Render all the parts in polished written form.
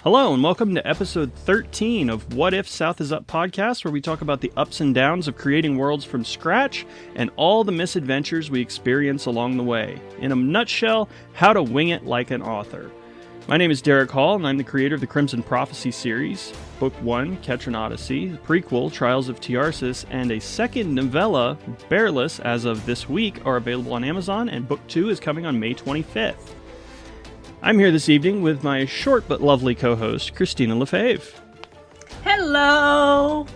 Hello and welcome to episode 13 of What If South is Up podcast, where we talk about the ups and downs of creating worlds from scratch and all the misadventures we experience along the way. In a nutshell, how to wing it like an author. My name is Derrick Hall, and I'm the creator of the Crimson Prophecy series, Book 1, Catch an Odyssey, the prequel, Trials of Tiarsis, and a second novella, Bearless, as of this week, are available on Amazon, and Book 2 is coming on May 25th. I'm here this evening with my short but lovely co-host, Xtina Lefebvre. Hello!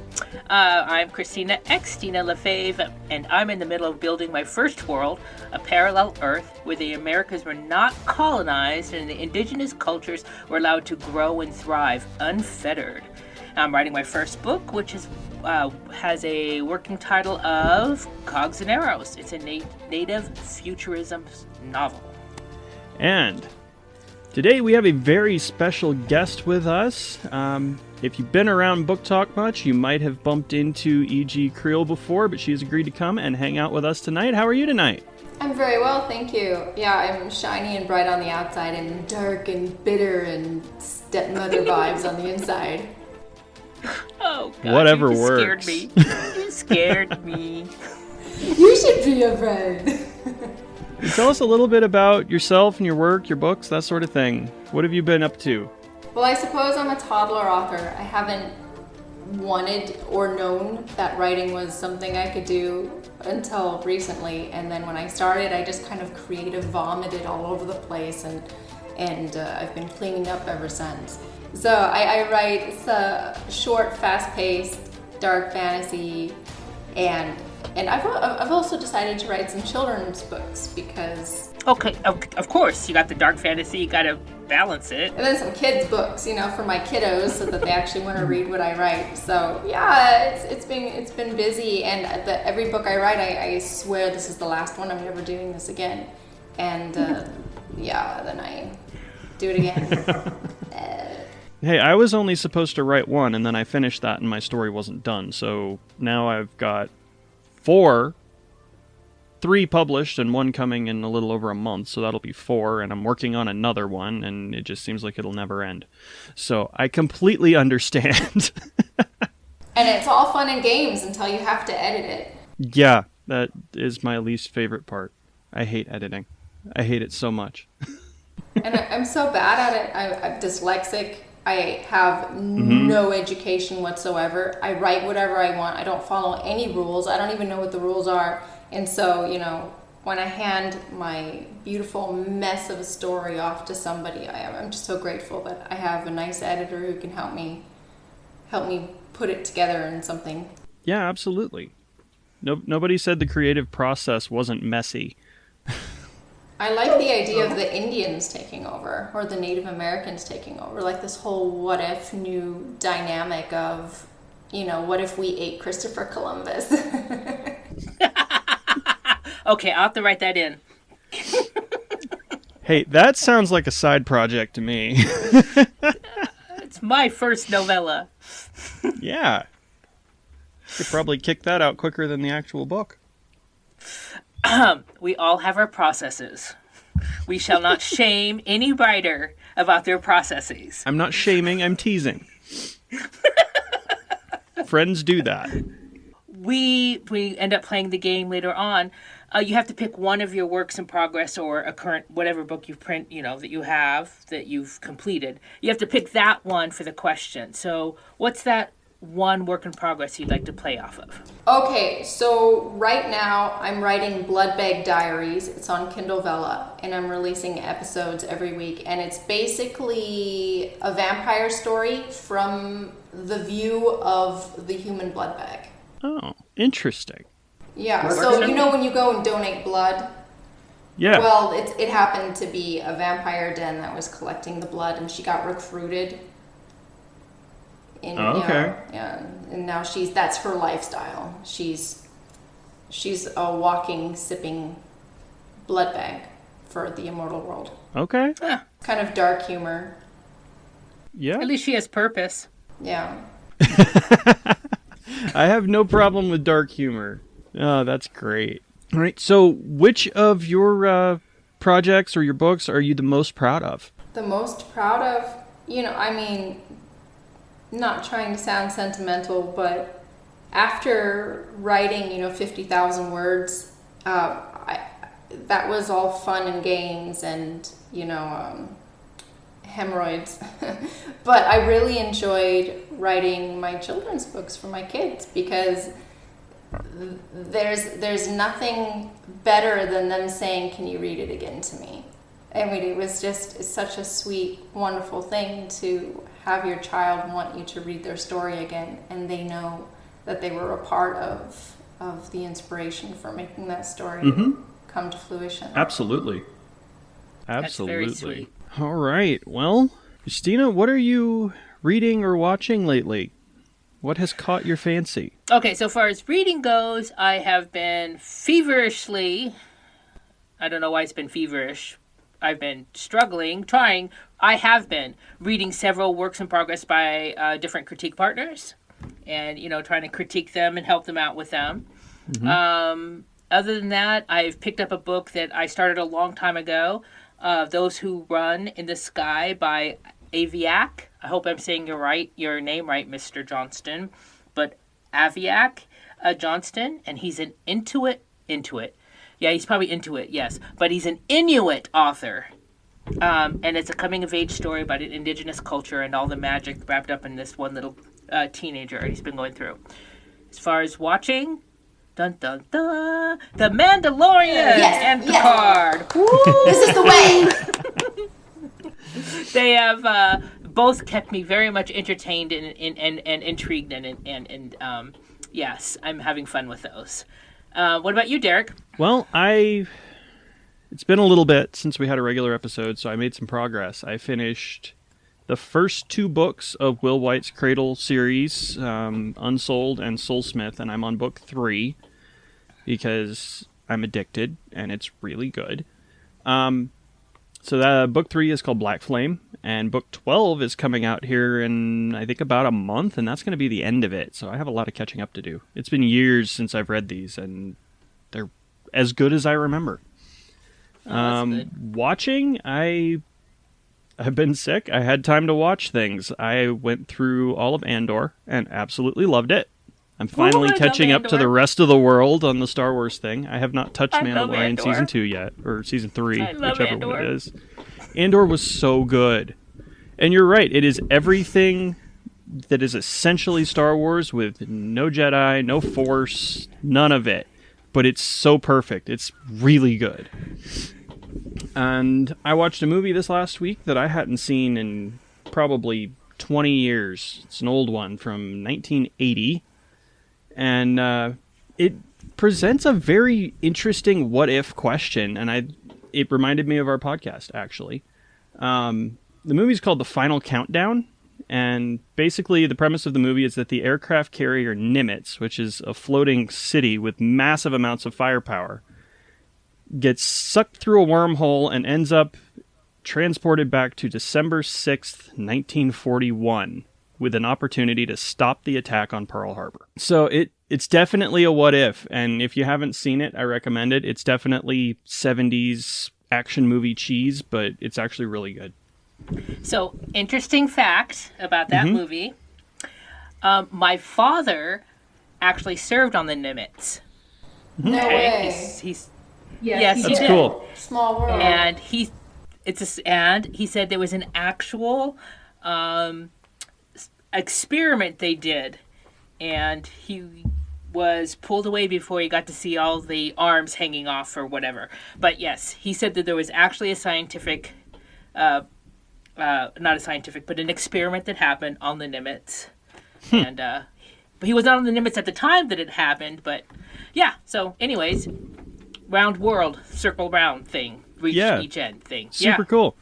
I'm Xtina Lefebvre, and I'm in the middle of building my first world, a parallel Earth where the Americas were not colonized and the indigenous cultures were allowed to grow and thrive unfettered. I'm writing my first book, which has a working title of Cogs and Arrows. It's a native futurism novel. And today we have a very special guest with us. If you've been around Book Talk much, you might have bumped into E.G. Creel before, but she's agreed to come and hang out with us tonight. How are you tonight? I'm very well, thank you. Yeah, I'm shiny and bright on the outside and dark and bitter and stepmother vibes on the inside. Oh, God, whatever you just works. Scared me. You scared me. You should be a friend. Tell us a little bit about yourself and your work, your books, that sort of thing. What have you been up to? Well, I suppose I'm a toddler author. I haven't wanted or known that writing was something I could do until recently. And then when I started, I just kind of creative vomited all over the place, and I've been cleaning up ever since. So I write, it's a short, fast-paced, dark fantasy, and I've also decided to write some children's books because... Okay, of course, you got the dark fantasy, you gotta balance it. And then some kids' books, for my kiddos, so that they actually want to read what I write. So yeah, it's been busy, and every book I write, I swear this is the last one. I'm never doing this again. And then I do it again. Hey, I was only supposed to write one, and then I finished that, and my story wasn't done. So now I've got 3 published and 1 coming in a little over a month, so that'll be 4, and I'm working on another one, and it just seems like it'll never end. So I completely understand. And it's all fun and games until you have to edit it. Yeah, that is my least favorite part. I hate editing. I hate it so much. And I'm so bad at it. I'm dyslexic. I have no education whatsoever. I write whatever I want. I don't follow any rules. I don't even know what the rules are. And so, when I hand my beautiful mess of a story off to somebody, I'm just so grateful that I have a nice editor who can help me put it together in something. Yeah, absolutely. Nobody said the creative process wasn't messy. I like the idea of the Indians taking over, or the Native Americans taking over, like this whole what if new dynamic of, what if we ate Christopher Columbus? Okay, I'll have to write that in. Hey, that sounds like a side project to me. It's my first novella. Yeah. Could probably kick that out quicker than the actual book. We all have our processes. We shall not shame any writer about their processes. I'm not shaming, I'm teasing. Friends do that. We end up playing the game later on. You have to pick one of your works in progress or a current, whatever book you print, that you have, that you've completed. You have to pick that one for the question. So what's that one work in progress you'd like to play off of? Okay, so right now I'm writing Bloodbag Diaries. It's on Kindle Vella, and I'm releasing episodes every week. And it's basically a vampire story from the view of the human bloodbag. Oh, interesting. Yeah, so when you go and donate blood? Yeah. Well, it happened to be a vampire den that was collecting the blood, and she got recruited. Okay. And now that's her lifestyle. She's a walking, sipping blood bag for the immortal world. Okay. Kind of dark humor. Yeah. At least she has purpose. Yeah. I have no problem with dark humor. Oh, that's great. All right. So which of your projects or your books are you the most proud of? The most proud of? I mean, not trying to sound sentimental, but after writing, 50,000 words, that was all fun and games and, hemorrhoids. But I really enjoyed writing my children's books for my kids because there's nothing better than them saying, "Can you read it again to me?" I mean, it's such a sweet, wonderful thing to have your child want you to read their story again, and they know that they were a part of the inspiration for making that story come to fruition. Absolutely. That's very sweet. All right. Well, Xtina, what are you reading or watching lately? What has caught your fancy? Okay, so far as reading goes, I have been feverishly, I don't know why it's been feverish, I've been I have been reading several works in progress by different critique partners and, trying to critique them and help them out with them. Other than that, I've picked up a book that I started a long time ago, Those Who Run in the Sky by Aviak. I hope I'm saying your name right, Mr. Johnston. But Aviak Johnston, and he's an Inuit. Yeah, he's probably Inuit, yes. But he's an Inuit author. And it's a coming-of-age story about an indigenous culture and all the magic wrapped up in this one little teenager he's been going through. As far as watching, dun dun dun, The Mandalorian and Picard. This is the way! They have both kept me very much entertained and intrigued, and yes, I'm having fun with those. What about you, Derrick? Well, it's been a little bit since we had a regular episode, so I made some progress. I finished the first 2 books of Will White's Cradle series, Unsouled and Soulsmith, and I'm on book 3 because I'm addicted, and it's really good. So book 3 is called Black Flame, and book 12 is coming out here in, I think, about a month, and that's going to be the end of it. So I have a lot of catching up to do. It's been years since I've read these, and they're as good as I remember. Watching, I've been sick. I had time to watch things. I went through all of Andor and absolutely loved it. I'm finally catching up to the rest of the world on the Star Wars thing. I have not touched Mandalorian Season 2 yet, or Season 3, whichever one it is. Andor was so good. And you're right, it is everything that is essentially Star Wars with no Jedi, no Force, none of it. But it's so perfect. It's really good. And I watched a movie this last week that I hadn't seen in probably 20 years. It's an old one from 1980. And it presents a very interesting what-if question. And it reminded me of our podcast, actually. The movie's called The Final Countdown. And basically the premise of the movie is that the aircraft carrier Nimitz, which is a floating city with massive amounts of firepower, gets sucked through a wormhole and ends up transported back to December 6th, 1941, with an opportunity to stop the attack on Pearl Harbor. So it's definitely a what if, and if you haven't seen it, I recommend it. It's definitely 70s action movie cheese, but it's actually really good. So, interesting fact about that movie. My father actually served on the Nimitz. No way. Yes, he did. Cool. Small world. And he said there was an actual experiment they did, and he was pulled away before he got to see all the arms hanging off or whatever. But yes, he said that there was actually a scientific, not a scientific, but an experiment that happened on the Nimitz. And but he was not on the Nimitz at the time that it happened. But yeah, so anyways, round world, circle round thing, reach each end thing. Super cool.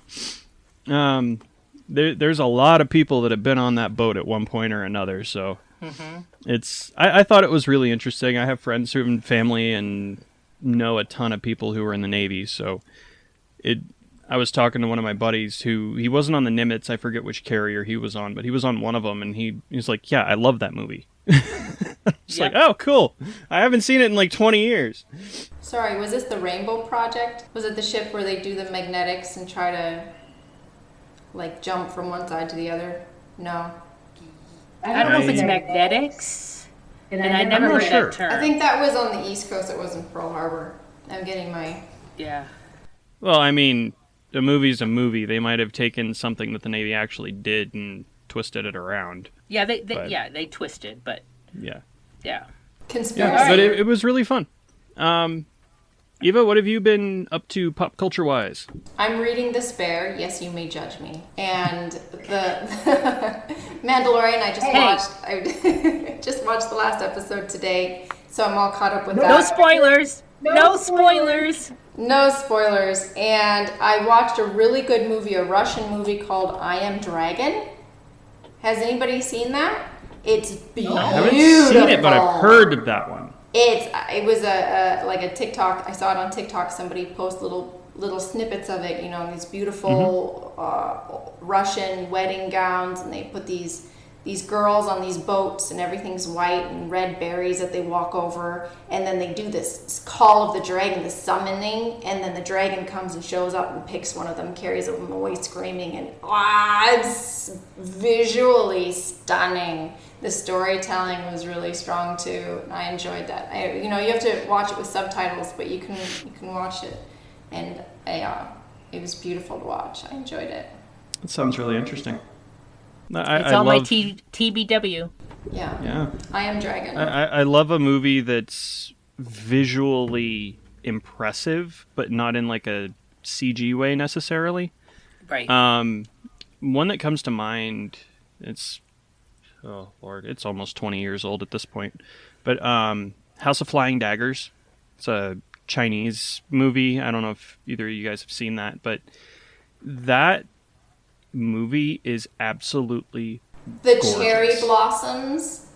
There's a lot of people that have been on that boat at one point or another, so I thought it was really interesting. I have friends who have family and know a ton of people who were in the Navy, so I was talking to one of my buddies he wasn't on the Nimitz, I forget which carrier he was on, but he was on one of them, and he was like, yeah, I love that movie. It's like, oh, cool. I haven't seen it in like 20 years. Sorry, was this the Rainbow Project? Was it the ship where they do the magnetics and try to like jump from one side to the other? No. I don't know if it's magnetics, and I never heard that term. I think that was on the East Coast. It was in Pearl Harbor. I'm getting my... Yeah. Well, I mean, a movie's a movie. They might have taken something that the Navy actually did and twisted it around. Yeah, they twisted, but... Yeah. Yeah. Conspiracy. Yeah, but it was really fun. Eva, what have you been up to pop culture-wise? I'm reading Despair. Yes, you may judge me. And the Mandalorian, I just watched the last episode today, so I'm all caught up with that. No spoilers! No spoilers! No spoilers. And I watched a really good movie, a Russian movie called I Am Dragon. Has anybody seen that? It's beautiful. I haven't seen it, but I've heard of that one. It was a TikTok. I saw it on TikTok. Somebody post little snippets of it. You know, these beautiful Russian wedding gowns, and they put these girls on these boats, and everything's white and red berries that they walk over, and then they do this call of the dragon, the summoning, and then the dragon comes and shows up and picks one of them, carries them away screaming, and it's visually stunning. The storytelling was really strong too. I enjoyed that. You have to watch it with subtitles, but you can watch it, and it was beautiful to watch. I enjoyed it. That sounds really interesting. It's on my TBW. Yeah. I Am Dragon. I love a movie that's visually impressive, but not in like a CG way necessarily. Right. One that comes to mind, it's almost 20 years old at this point. But House of Flying Daggers. It's a Chinese movie. I don't know if either of you guys have seen that, but that movie is absolutely gorgeous. Cherry blossoms.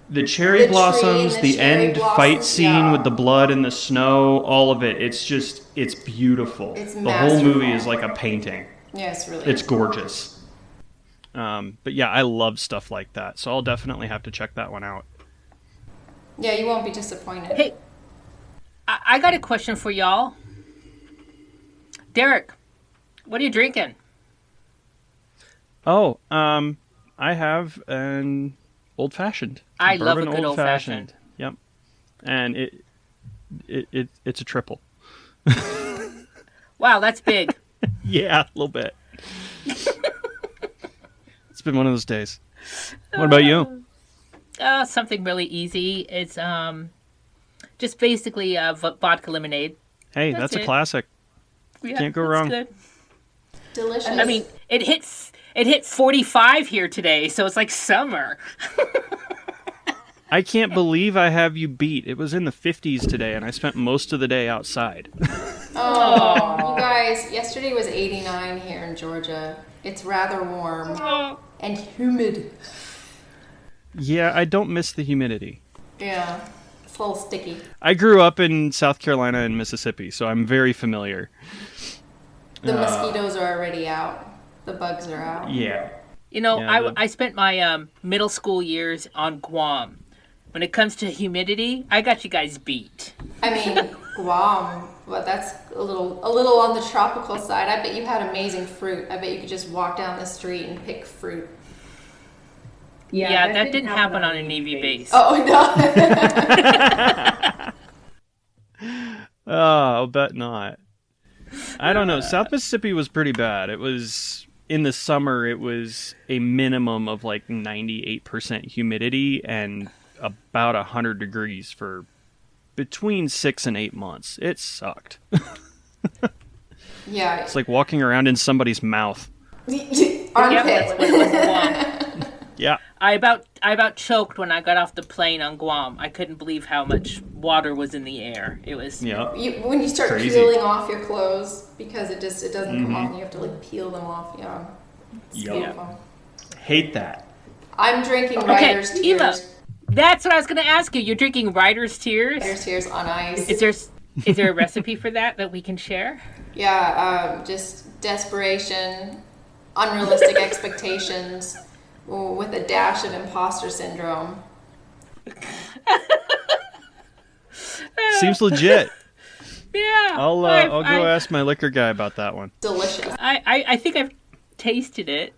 The cherry blossoms, the end fight scene with the blood and the snow, all of it. It's beautiful. It's the whole movie is like a painting. Yeah, it's really. It's gorgeous. But yeah, I love stuff like that, so I'll definitely have to check that one out. Yeah, you won't be disappointed. Hey, I got a question for y'all. Derrick, what are you drinking? Oh, I have an old-fashioned. I love a good old-fashioned. Yep. And it's a triple. Wow, that's big. Yeah, a little bit. It's been one of those days. What about you? Something really easy. It's just basically vodka lemonade. Hey, that's a classic. Yeah, can't go wrong. Good. Delicious. I mean, it hit 45 here today, so it's like summer. I can't believe I have you beat. It was in the 50s today, and I spent most of the day outside. Oh, you guys, yesterday was 89 here in Georgia. It's rather warm and humid. Yeah, I don't miss the humidity. Yeah, it's a little sticky. I grew up in South Carolina and Mississippi, so I'm very familiar. The mosquitoes are already out. The bugs are out. Yeah. You know, I spent my middle school years on Guam. When it comes to humidity, I got you guys beat. I mean, Guam, well, that's a little on the tropical side. I bet you had amazing fruit. I bet you could just walk down the street and pick fruit. Yeah, that didn't happen on a Navy base. Oh, no. Oh, I'll bet not. I don't know. South Mississippi was pretty bad. It was, in the summer, it was a minimum of like 98% humidity and about 100 degrees for between 6 and 8 months. It sucked. Yeah. It's like walking around in somebody's mouth. Armpit. That's what it was in Guam. Yeah. I about choked when I got off the plane on Guam. I couldn't believe how much water was in the air. It was when you start crazy. peeling off your clothes because it doesn't come off and you have to like peel them off. Yeah. It's beautiful. Hate that. I'm drinking Writer's Tears. Eva, that's what I was going to ask you. You're drinking Writer's Tears? Writer's Tears on ice. Is there a recipe for that we can share? Yeah, just desperation, unrealistic expectations, with a dash of imposter syndrome. Seems legit. Yeah. I'll go ask my liquor guy about that one. Delicious. I think tasted it.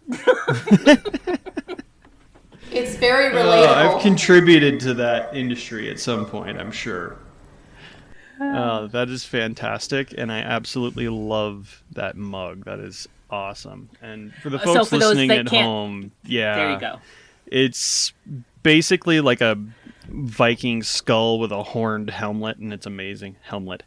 It's very relatable. I've contributed to that industry at some point, I'm sure. That is fantastic, and I absolutely love that mug. That is awesome. And for the folks for those listening that at can't- home, yeah, There you go. it's basically like a Viking skull with a horned helmet, and it's amazing. Helm,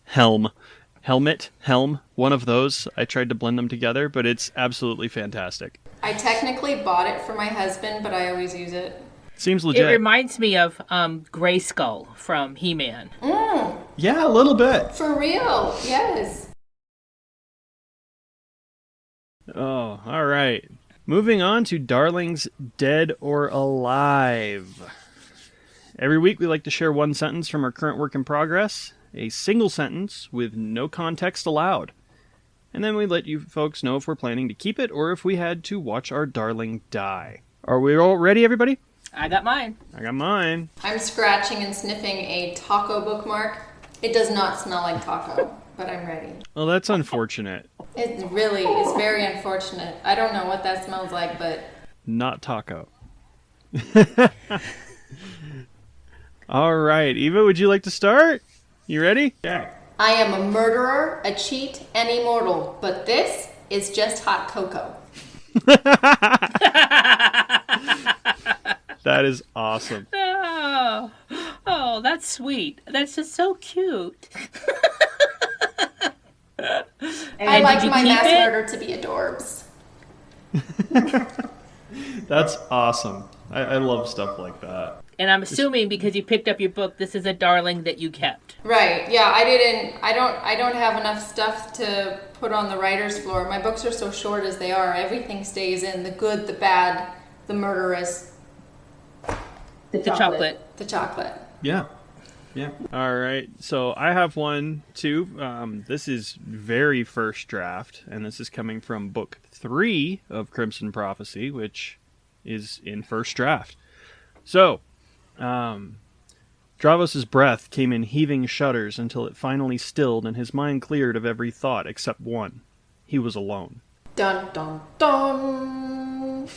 one of those. I tried to blend them together, but it's absolutely fantastic. I technically bought it for my husband, but I always use it. Seems It legit. reminds me of Grayskull from He-Man. Yeah, a little bit. For real, yes. Oh, all right. Moving on to Darling's Dead or Alive. Every week we like to share one sentence from our current work in progress, a single sentence with no context allowed. And then we let you folks know if we're planning to keep it or if we had to watch our darling die. Are we all ready, everybody? I got mine. I got mine. I'm scratching and sniffing a taco bookmark. It does not smell like taco, but I'm ready. Well, that's unfortunate. It really is very unfortunate. I don't know what that smells like, but... Not taco. All right. Eva, would you like to start? You ready? Yeah. I am a murderer, a cheat, and immortal, but this is just hot cocoa. That is awesome. Oh, that's sweet. That's just so cute. I like did you my keep mass it? murder to be adorbs. That's awesome. I love stuff like that. And I'm assuming because you picked up your book, this is a darling that you kept. Right, yeah, I don't have enough stuff to put on the writer's floor. My books are so short as they are. Everything stays in, the good, the bad, the murderous. The chocolate. The chocolate. Yeah. Yeah. All right. So I have one too. This is very first draft, and this is coming from book 3 of Crimson Prophecy, which is in first draft. So, Dravos' breath came in heaving shudders until it finally stilled and his mind cleared of every thought except one. He was alone. Dun, dun, dun.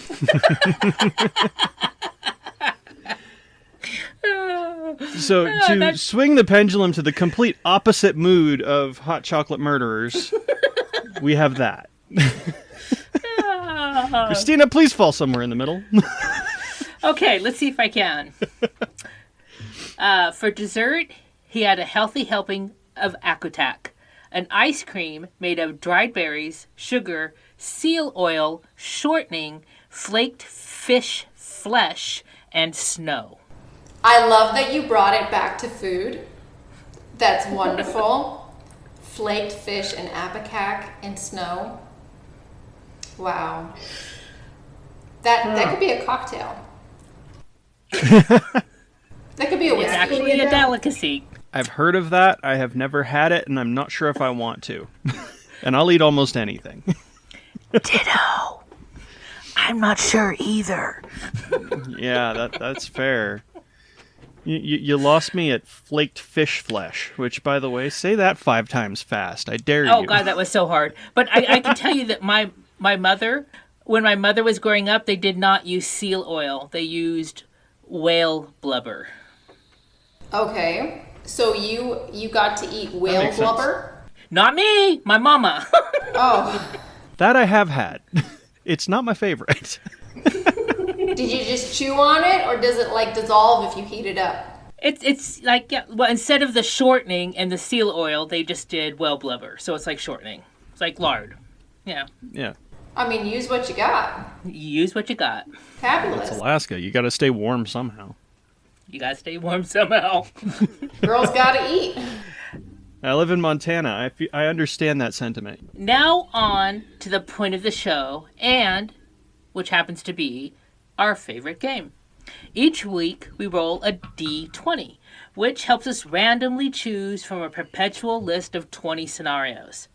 So to swing the pendulum to the complete opposite mood of Hot Chocolate Murderers, we have that. Xtina, please fall somewhere in the middle. Okay, let's see if I can. For dessert, he had a healthy helping of Akutak, an ice cream made of dried berries, sugar, seal oil, shortening, flaked fish flesh, and snow. I love that you brought it back to food. That's wonderful. Flaked fish and abacac and snow. Wow. That could be a cocktail. That could be a It's whiskey. actually a delicacy. I've heard of that. I have never had it, and I'm not sure if I want to. And I'll eat almost anything. Ditto. I'm not sure either. Yeah, that's fair. You lost me at flaked fish flesh, which, by the way, say that 5 times fast. I dare you. Oh, God, that was so hard. But I can tell you that my mother, when my mother was growing up, they did not use seal oil. They used whale blubber. Okay. So you got to eat whale makes blubber? Not me, my mama. Oh. That I have had. It's not my favorite. Did you just chew on it, or does it like dissolve if you heat it up? It's like, yeah, well, instead of the shortening and the seal oil, they just did whale blubber. So it's like shortening. It's like lard. Yeah. Yeah. I mean, use what you got. Use what you got. Fabulous. It's Alaska. You got to stay warm somehow. You gotta stay warm somehow. Girls gotta eat. I live in Montana. I understand that sentiment. Now on to the point of the show, and which happens to be our favorite game. Each week we roll a d20, which helps us randomly choose from a perpetual list of 20 scenarios.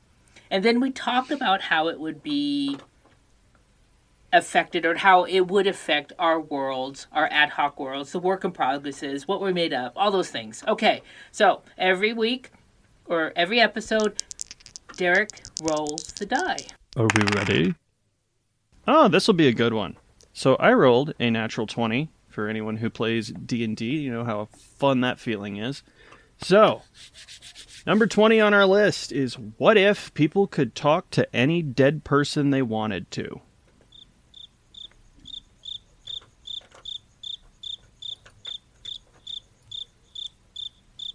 And then we talk about how it would be affected, or how it would affect our worlds, our ad hoc worlds, the work in progresses, what we're made of, all those things. Okay, so every week or every episode, Derrick rolls the die. Are we ready? Oh, this will be a good one. So I rolled a natural 20 for anyone who plays D&D. You know how fun that feeling is. So, number 20 on our list is what if people could talk to any dead person they wanted to?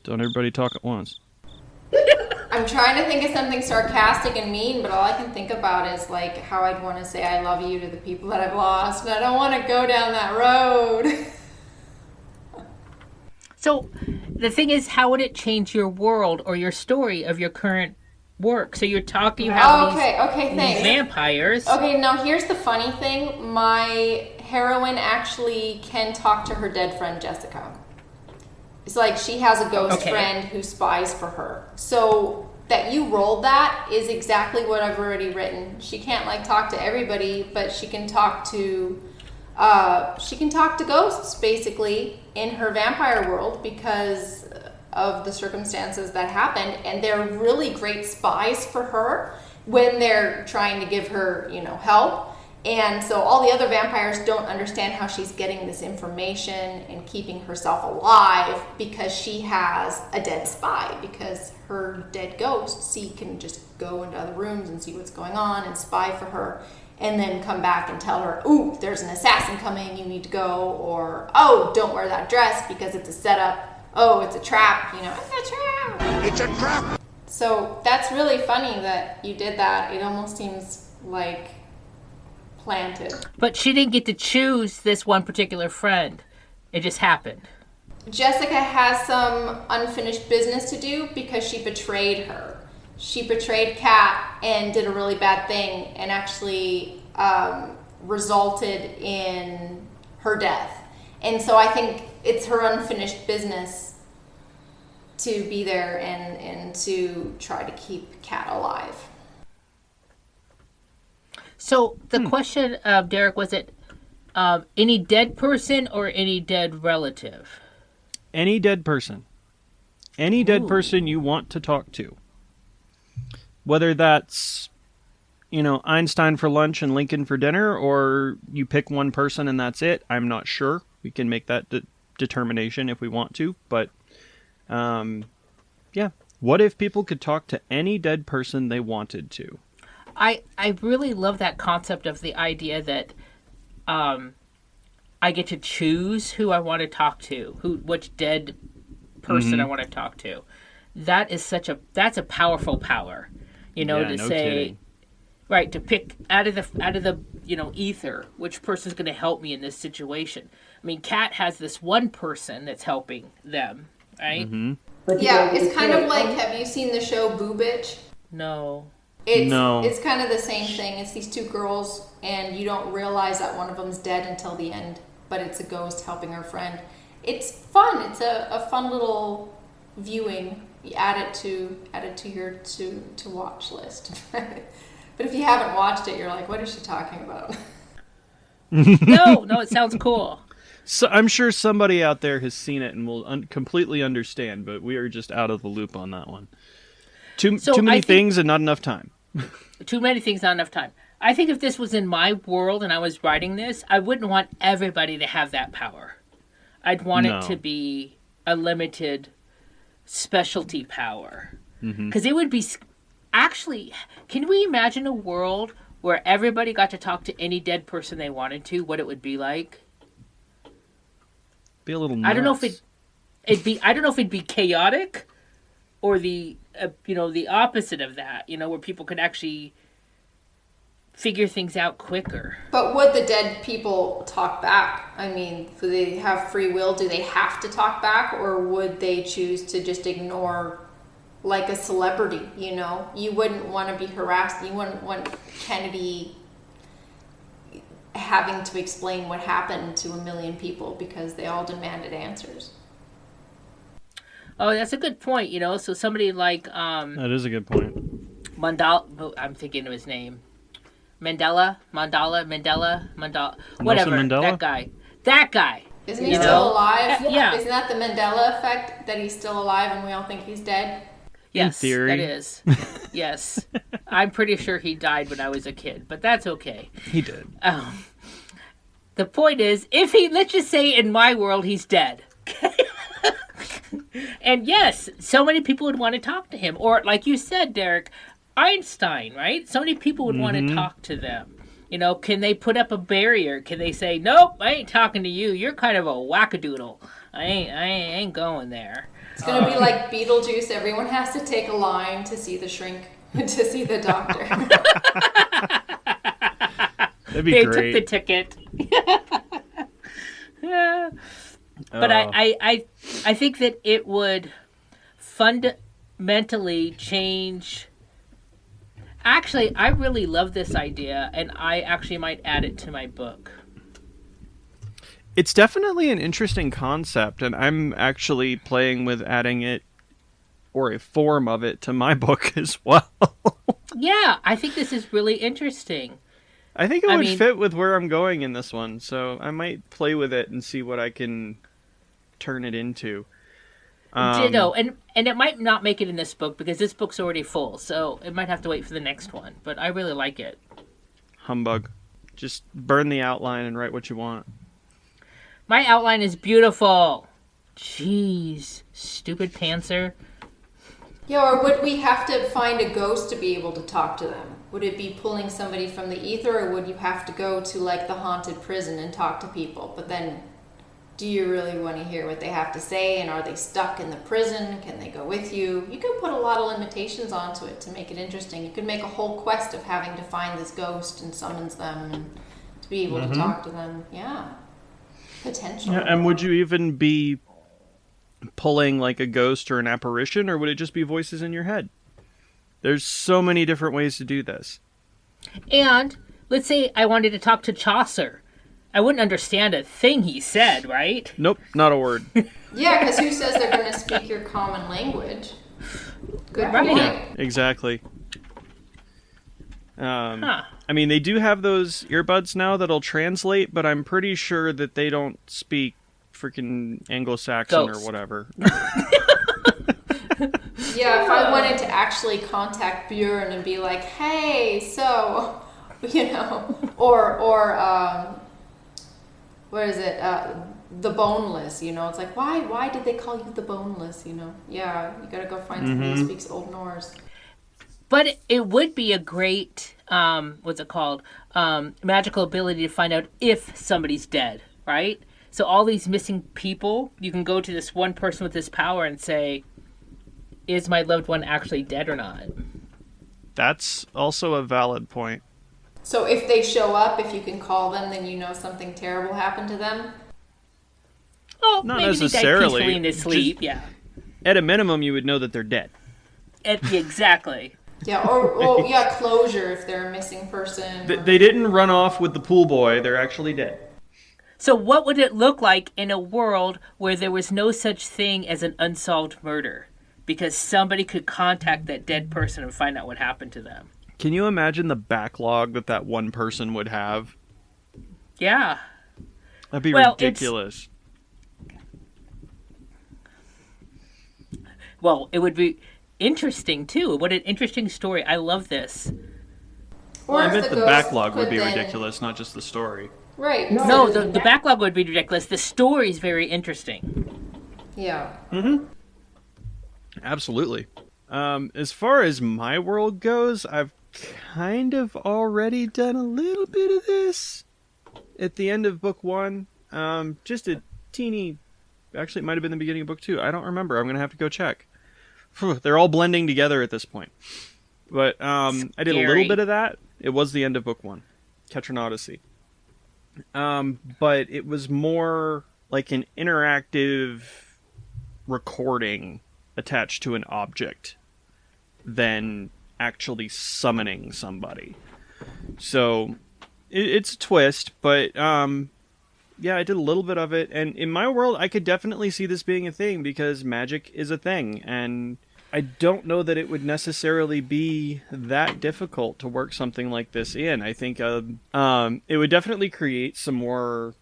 Don't everybody talk at once. I'm trying to think of something sarcastic and mean, but all I can think about is like how I'd want to say I love you to the people that I've lost, and I don't want to go down that road. So the thing is, how would it change your world or your story of your current work? So you're talking, you have these thanks. vampires. Okay, now here's the funny thing. My heroine actually can talk to her dead friend Jessica. It's like she has a ghost friend who spies for her. So that you rolled that is exactly what I've already written. She can't like talk to everybody, but she can talk to ghosts basically in her vampire world because of the circumstances that happened, and they're really great spies for her when they're trying to give her, help. And so all the other vampires don't understand how she's getting this information and keeping herself alive because she has a dead spy, because her dead ghost, can just go into other rooms and see what's going on and spy for her and then come back and tell her, ooh, there's an assassin coming, you need to go, or, oh, don't wear that dress because it's a setup, oh, it's a trap, it's a trap. It's a trap. So that's really funny that you did that. It almost seems like planted. But she didn't get to choose this one particular friend. It just happened. Jessica has some unfinished business to do because she betrayed her. She betrayed Kat and did a really bad thing and actually resulted in her death. And so I think it's her unfinished business to be there and to try to keep Kat alive. So the question, Derrick, was it any dead person or any dead relative? Any dead person. Any dead person you want to talk to. Whether that's, Einstein for lunch and Lincoln for dinner, or you pick one person and that's it. I'm not sure. We can make that determination if we want to. But, yeah. What if people could talk to any dead person they wanted to? I really love that concept of the idea that I get to choose who I want to talk to, which dead person I want to talk to. That is that's a powerful power, to say, kidding. Right, to pick out of the ether which person's going to help me in this situation. I mean, Kat has this one person that's helping them, right? Mm-hmm. Yeah, it's kind of like, have you seen the show Boo Bitch? No. It's kind of the same thing. It's these two girls, and you don't realize that one of them's dead until the end, but it's a ghost helping her friend. It's fun. It's a fun little viewing. You add it to your to watch list. But if you haven't watched it, you're like, what is she talking about? No, it sounds cool. So I'm sure somebody out there has seen it and will completely understand, but we are just out of the loop on that one. Too many things and not enough time. Too many things, not enough time. I think if this was in my world and I was writing this, I wouldn't want everybody to have that power. I'd want it to be a limited specialty power. Because it would be... Actually, can we imagine a world where everybody got to talk to any dead person they wanted to, what it would be like? Be a little nuts. I don't know if it'd be chaotic or the the opposite of that, where people could actually figure things out quicker. But would the dead people talk back? I mean, do they have free will? Do they have to talk back, or would they choose to just ignore, like a celebrity? You wouldn't want to be harassed. You wouldn't want Kennedy having to explain what happened to a million people because they all demanded answers. Oh, that's a good point. So somebody like that is a good point. Mandela. I'm thinking of his name. Mandela. Whatever. Mandela? That guy. Isn't he still alive? Yeah. Isn't that the Mandela effect, that he's still alive and we all think he's dead? Yes, theory. that is. Yes. I'm pretty sure he died when I was a kid, but that's okay. He did. The point is, let's just say in my world, he's dead. And yes, so many people would want to talk to him. Or, like you said, Derrick, Einstein, right? So many people would want to talk to them. You know, can they put up a barrier? Can they say, nope, I ain't talking to you. You're kind of a wackadoodle. I ain't going there. It's going to be like Beetlejuice. Everyone has to take a line to see the shrink, to see the doctor. That'd be They great. took the ticket. Yeah. But I think that it would fundamentally change. Actually, I really love this idea, and I actually might add it to my book. It's definitely an interesting concept, and I'm actually playing with adding it, or a form of it, to my book as well. Yeah, I think this is really interesting. I think it would fit with where I'm going in this one, so I might play with it and see what I can turn it into. Ditto, and it might not make it in this book because this book's already full, so it might have to wait for the next one. But I really like it. Humbug. Just burn the outline and write what you want. My outline is beautiful. Jeez, stupid pantser. Yeah, or would we have to find a ghost to be able to talk to them? Would it be pulling somebody from the ether, or would you have to go to like the haunted prison and talk to people? But then, do you really want to hear what they have to say? And are they stuck in the prison? Can they go with you? You could put a lot of limitations onto it to make it interesting. You could make a whole quest of having to find this ghost and summons them and to be able to talk to them. Yeah. Potential. Yeah, and would you even be pulling like a ghost or an apparition, or would it just be voices in your head? There's so many different ways to do this. And let's say I wanted to talk to Chaucer. I wouldn't understand a thing he said, right? Nope, not a word. Yeah, because who says they're going to speak your common language? Good Right. point. Yeah, exactly. I mean, they do have those earbuds now that'll translate, but I'm pretty sure that they don't speak freaking Anglo-Saxon or whatever. Yeah, if I wanted to actually contact Bjorn and be like, hey, so, you know, or what is it? The boneless, you know, it's like, why did they call you the boneless, you know? Yeah, you gotta go find somebody who speaks Old Norse. But it would be a great, what's it called? Magical ability to find out if somebody's dead, right? So all these missing people, you can go to this one person with this power and say, is my loved one actually dead or not? That's also a valid point. So if they show up, if you can call them, then you know something terrible happened to them? Oh, Not maybe necessarily. they died peacefully in their sleep, yeah. At a minimum, you would know that they're dead. Exactly. Yeah, or yeah, closure if they're a missing person. They didn't run off with the pool boy. They're actually dead. So what would it look like in a world where there was no such thing as an unsolved murder? Because somebody could contact that dead person and find out what happened to them. Can you imagine the backlog that one person would have? Yeah. That'd be ridiculous. Well, it would be interesting, too. What an interesting story. I love this. Or I if meant the ghost backlog would could be then- ridiculous, not just the story. Right. No, the backlog would be ridiculous. The story is very interesting. Yeah. Absolutely. As far as my world goes, I've kind of already done a little bit of this at the end of book 1. Just a teeny... Actually, it might have been the beginning of book 2. I don't remember. I'm going to have to go check. They're all blending together at this point. But I did a little bit of that. It was the end of book 1. Ketron Odyssey. But it was more like an interactive recording attached to an object than actually summoning somebody. So it's a twist, but yeah, I did a little bit of it, and in my world I could definitely see this being a thing because magic is a thing, and I don't know that it would necessarily be that difficult to work something like this in. I think it would definitely create some more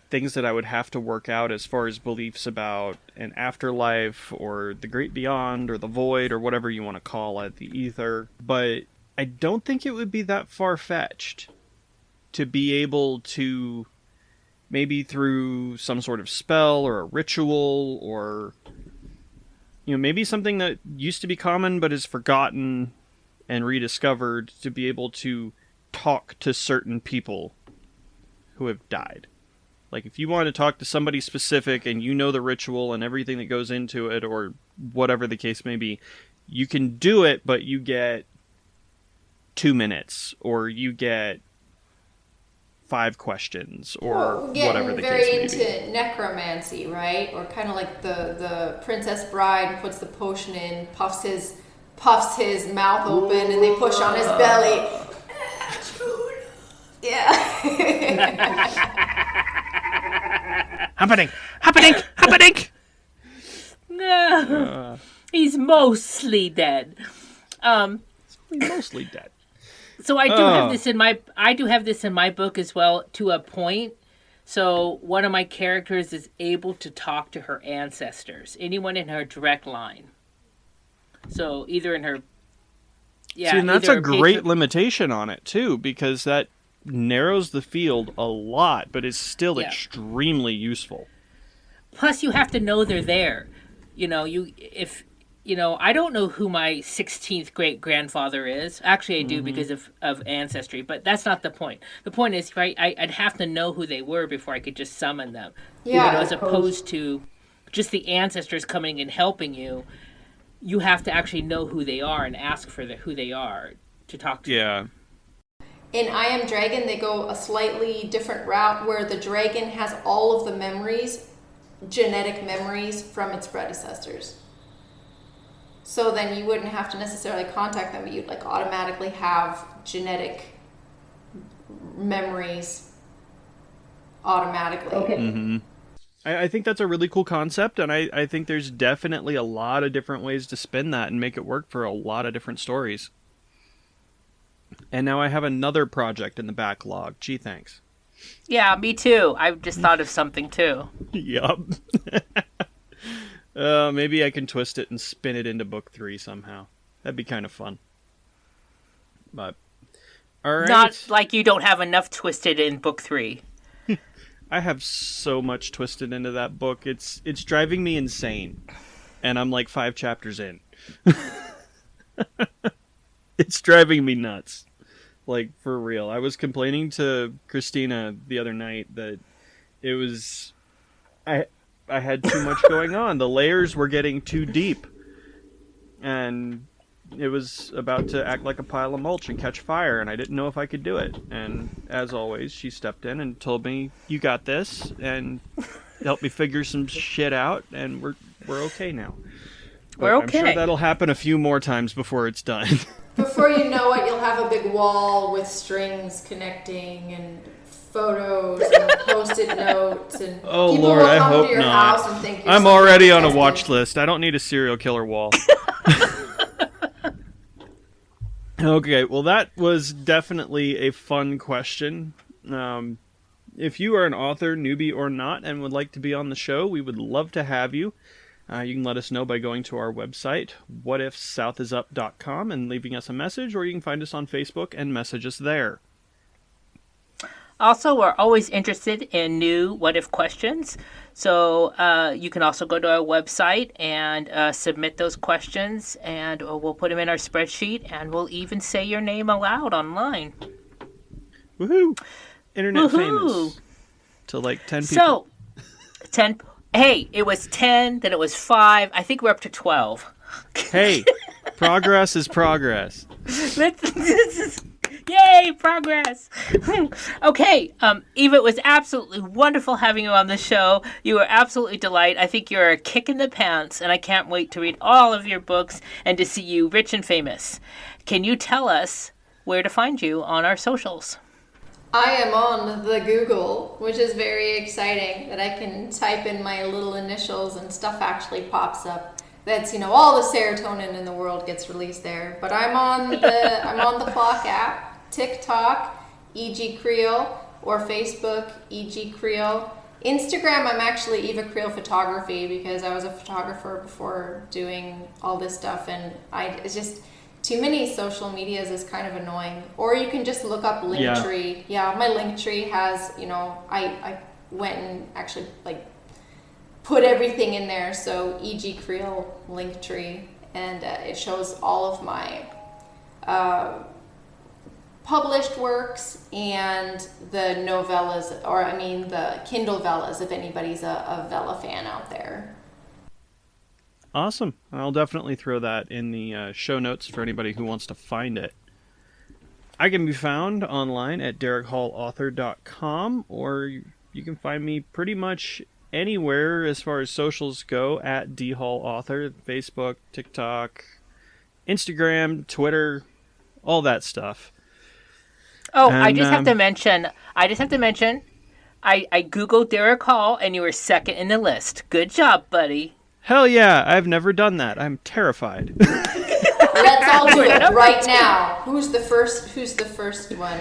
things that I would have to work out as far as beliefs about an afterlife or the great beyond or the void or whatever you want to call it, the ether. But I don't think it would be that far-fetched to be able to, maybe through some sort of spell or a ritual, or maybe something that used to be common but is forgotten and rediscovered, to be able to talk to certain people who have died. Like, if you want to talk to somebody specific and you know the ritual and everything that goes into it, or whatever the case may be, you can do it, but you get 2 minutes, or you get 5 questions, or whatever the case may be. Very into necromancy, right? Or kind of like the Princess Bride who puts the potion in, puffs his mouth open, and they push on his belly. Yeah. Happening. No. He's mostly dead. Mostly dead. So I do have this in my book as well, to a point. So one of my characters is able to talk to her ancestors, anyone in her direct line. So either in her, See, and that's a great limitation on it too, because that narrows the field a lot, but is still extremely useful. Plus, you have to know they're there. I don't know who my 16th great grandfather is. Actually, I do because of ancestry, but that's not the point. The point is, right? I'd have to know who they were before I could just summon them. Yeah. As opposed to just the ancestors coming and helping you. You have to actually know who they are and ask for who they are to talk to. Yeah. In I Am Dragon, they go a slightly different route where the dragon has all of the memories, genetic memories from its predecessors. So then you wouldn't have to necessarily contact them, but you'd automatically have genetic memories automatically. Okay. Mm-hmm. I think that's a really cool concept, and I think there's definitely a lot of different ways to spin that and make it work for a lot of different stories. And now I have another project in the backlog. Gee, thanks. Yeah, me too. I've just thought of something too. Yup. Maybe I can twist it and spin it into book 3 somehow. That'd be kind of fun. But, all right. Not like you don't have enough twisted in book 3. I have so much twisted into that book. It's driving me insane. And I'm 5 chapters in. It's driving me nuts. For real. I was complaining to Xtina the other night that it was... I had too much going on. The layers were getting too deep. And it was about to act like a pile of mulch and catch fire, and I didn't know if I could do it. And as always, she stepped in and told me, "You got this," and helped me figure some shit out, and we're okay now. We're okay. I'm sure that'll happen a few more times before it's done. Before you know it, you'll have a big wall with strings connecting and photos and post-it notes, and oh people Lord, will I come hope to your not. house and think you're I'm already on a something watch festive. list. I don't need a serial killer wall. Okay, well that was definitely a fun question. If you are an author, newbie or not, and would like to be on the show, we would love to have you. You can let us know by going to our website, whatifsouthisup.com, and leaving us a message, or you can find us on Facebook and message us there. Also, we're always interested in new what if questions. So you can also go to our website and submit those questions, and we'll put them in our spreadsheet, and we'll even say your name aloud online. Woohoo! Internet famous. To 10 people. So, 10. Hey, it was 10, then it was 5. I think we're up to 12. Hey, progress is progress. Yay, progress! Okay, Eva, it was absolutely wonderful having you on the show. You were absolutely delight. I think you're a kick in the pants, and I can't wait to read all of your books and to see you rich and famous. Can you tell us where to find you on our socials? I am on the Google, which is very exciting that I can type in my little initials and stuff actually pops up. That's, all the serotonin in the world gets released there. But I'm on the Clock app, TikTok, E.G. Creel, or Facebook, E.G. Creel. Instagram, I'm actually Eva Creel Photography because I was a photographer before doing all this stuff, and it's just too many social medias is kind of annoying. Or you can just look up Linktree. Yeah, my Linktree has, I went and actually put everything in there. So E.G. Creel Linktree, and it shows all of my published works and the novellas, the Kindle Vellas, if anybody's a Vella fan out there. Awesome. I'll definitely throw that in the show notes for anybody who wants to find it. I can be found online at derrickhallauthor.com, or you can find me pretty much anywhere as far as socials go at dhallauthor, Facebook, TikTok, Instagram, Twitter, all that stuff. Oh, and I just have to mention, I Googled Derrick Hall, and you were second in the list. Good job, buddy. Hell yeah, I've never done that. I'm terrified. Let's all do it right now. Who's the first one?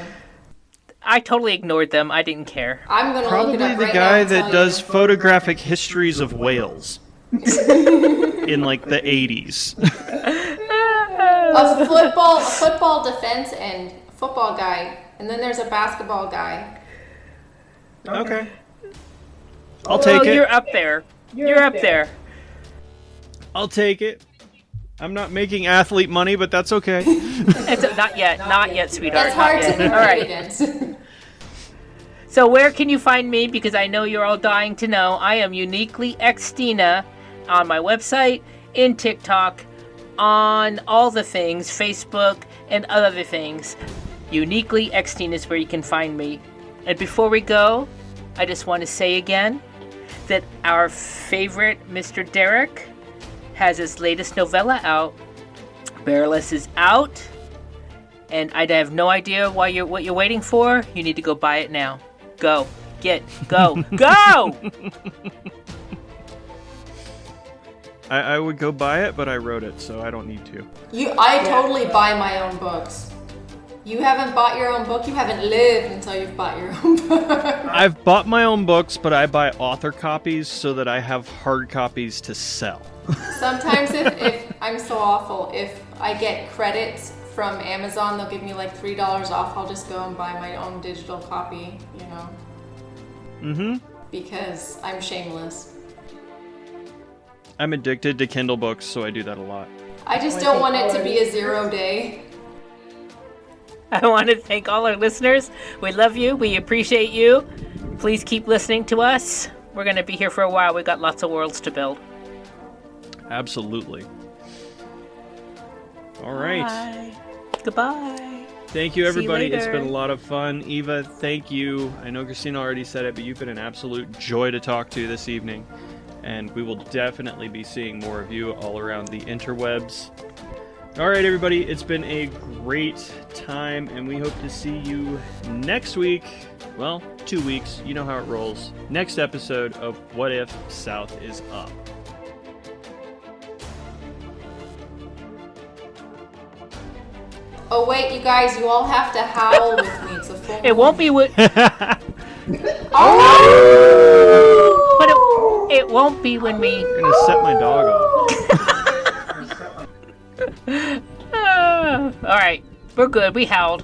I totally ignored them. I didn't care. I'm going to look it up right now. Probably the guy that does photographic histories of whales in the 80s. A football defense end, football guy, and then there's a basketball guy. Okay. I'll take it. You're up there. You're up there. I'll take it. I'm not making athlete money, but that's okay. Not yet, sweetheart. That's hard to compete all right. against. So where can you find me? Because I know you're all dying to know. I am uniquely Xtina on my website, in TikTok, on all the things, Facebook, and other things. Uniquely Xtina is where you can find me. And before we go, I just want to say again that our favorite Mr. Derrick has his latest novella out. Murderous is out, and I have no idea what you're waiting for. You need to go buy it now. Go. Go! I would go buy it, but I wrote it, so I don't need to. I totally buy my own books. You haven't bought your own book? You haven't lived until you've bought your own book. I've bought my own books, but I buy author copies so that I have hard copies to sell. Sometimes if I'm so awful, if I get credits from Amazon, they'll give me $3 off. I'll just go and buy my own digital copy, Mm-hmm. Because I'm shameless. I'm addicted to Kindle books, so I do that a lot. I just don't want it to be a 0 day. I want to thank all our listeners. We love you. We appreciate you. Please keep listening to us. We're going to be here for a while. We've got lots of worlds to build. Absolutely. All right. Bye. Goodbye. Thank you, everybody. See you It's later. been a lot of fun. Eva, thank you. I know Christina already said it, but you've been an absolute joy to talk to this evening. And we will definitely be seeing more of you all around the interwebs. All right, everybody. It's been a great time, and we hope to see you next week. Well, 2 weeks. You know how it rolls. Next episode of What If South is Up. Oh wait, you guys, you all have to howl with me. It's a full. It won't be with. Oh! But it won't be when we. I'm going to set my dog off. All right, we're good. We howled.